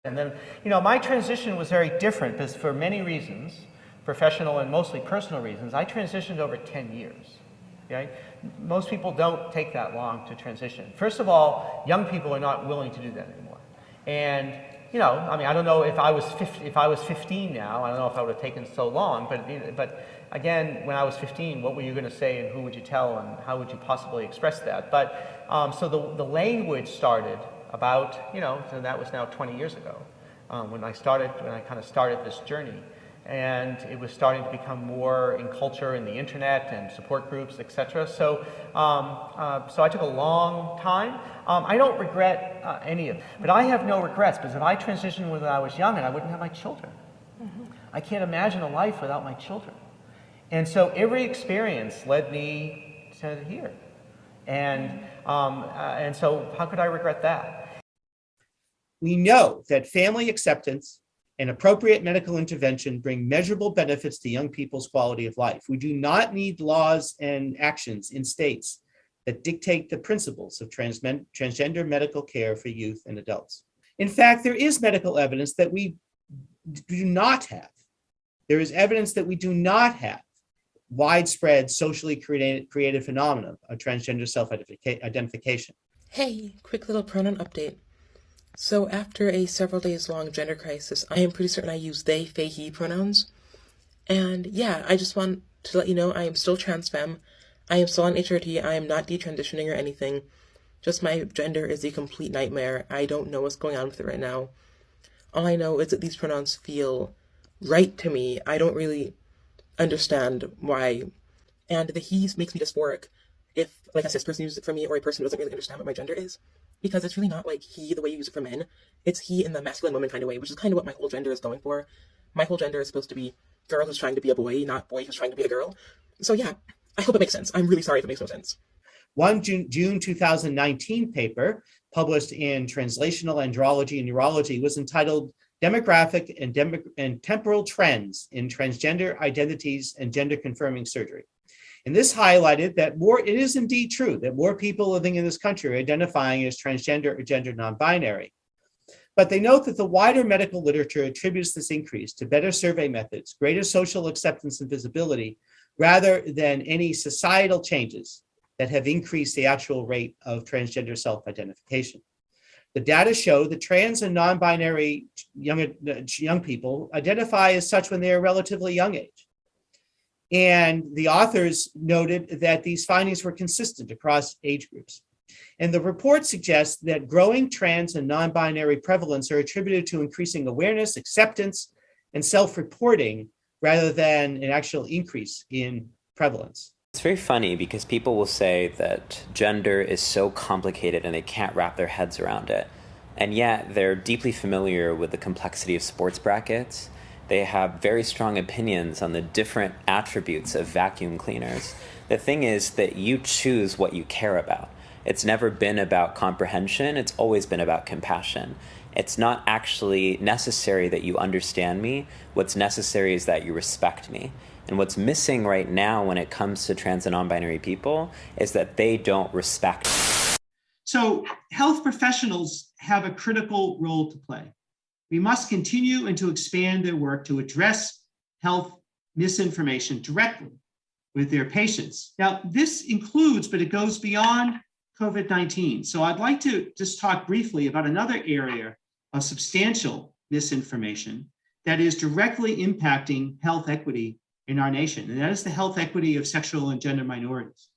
And then, my transition was very different because for many reasons, professional and mostly personal reasons, I transitioned over 10 years. Okay? Most people don't take that long to transition. First of all, young people are not willing to do that anymore. And, I don't know if I was 15 now, I don't know if I would have taken so long, but again, when I was 15, what were you going to say and who would you tell and how would you possibly express that? But, so the language started about, so that was now 20 years ago, when I kind of started this journey. And it was starting to become more in culture and the internet and support groups, etc. So I took a long time. I don't regret any of it, but I have no regrets because if I transitioned when I was young, and I wouldn't have my children. Mm-hmm. I can't imagine a life without my children. And so every experience led me to here. And so how could I regret that? We know that family acceptance and appropriate medical intervention bring measurable benefits to young people's quality of life. We do not need laws and actions in states that dictate the principles of transgender medical care for youth and adults. In fact, there is medical evidence that we do not have. There is evidence that we do not have widespread socially created phenomenon of transgender self-identification. Hey, quick little pronoun update. So after a several days long gender crisis, I am pretty certain I use they, he pronouns. And yeah, I just want to let you know I am still trans femme. I am still on HRT. I am not detransitioning or anything. Just my gender is a complete nightmare. I don't know what's going on with it right now. All I know is that these pronouns feel right to me. I don't really understand why. And the he's makes me dysphoric if, like, a cis person uses it for me or a person who doesn't really understand what my gender is. Because it's really not like he the way you use it for men. It's he in the masculine woman kind of way, which is kind of what my whole gender is going for. My whole gender is supposed to be girl who's trying to be a boy, not boy who's trying to be a girl. So yeah, I hope it makes sense. I'm really sorry if it makes no sense. One June 2019 paper published in Translational Andrology and Neurology was entitled Demographic and Temporal Trends in Transgender Identities and Gender Confirming Surgery. And this highlighted that it is indeed true that more people living in this country are identifying as transgender or gender non-binary. But they note that the wider medical literature attributes this increase to better survey methods, greater social acceptance and visibility, rather than any societal changes that have increased the actual rate of transgender self-identification. The data show that trans and non-binary young people identify as such when they are a relatively young age. And the authors noted that these findings were consistent across age groups. And the report suggests that growing trans and non-binary prevalence are attributed to increasing awareness, acceptance, and self-reporting rather than an actual increase in prevalence. It's very funny because people will say that gender is so complicated and they can't wrap their heads around it. And yet they're deeply familiar with the complexity of sports brackets. They have very strong opinions on the different attributes of vacuum cleaners. The thing is that you choose what you care about. It's never been about comprehension. It's always been about compassion. It's not actually necessary that you understand me. What's necessary is that you respect me. And what's missing right now when it comes to trans and non-binary people is that they don't respect me. So health professionals have a critical role to play. We must continue and to expand their work to address health misinformation directly with their patients. Now, this includes, but it goes beyond COVID-19. So I'd like to just talk briefly about another area of substantial misinformation that is directly impacting health equity in our nation, and that is the health equity of sexual and gender minorities.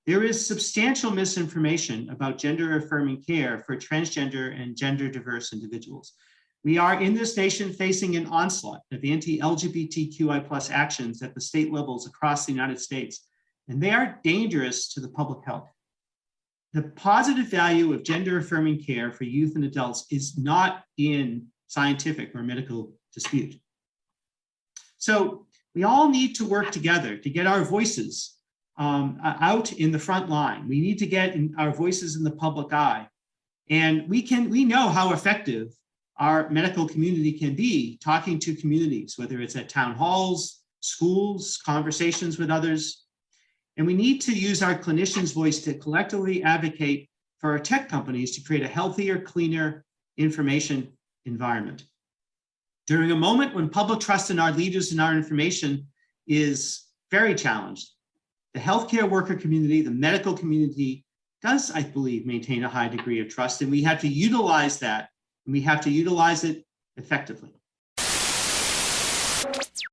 There is substantial misinformation about gender-affirming care for transgender and gender-diverse individuals. We are in this nation facing an onslaught of anti-LGBTQI+ actions at the state levels across the United States, and they are dangerous to the public health. The positive value of gender-affirming care for youth and adults is not in scientific or medical dispute. So we all need to work together to get our voices out in the front line. We need to get our voices in the public eye. And we know how effective our medical community can be talking to communities, whether it's at town halls, schools, conversations with others. And we need to use our clinicians' voice to collectively advocate for our tech companies to create a healthier, cleaner information environment. During a moment when public trust in our leaders and our information is very challenged, the healthcare worker community, the medical community does, I believe, maintain a high degree of trust, and we have to utilize that, and we have to utilize it effectively.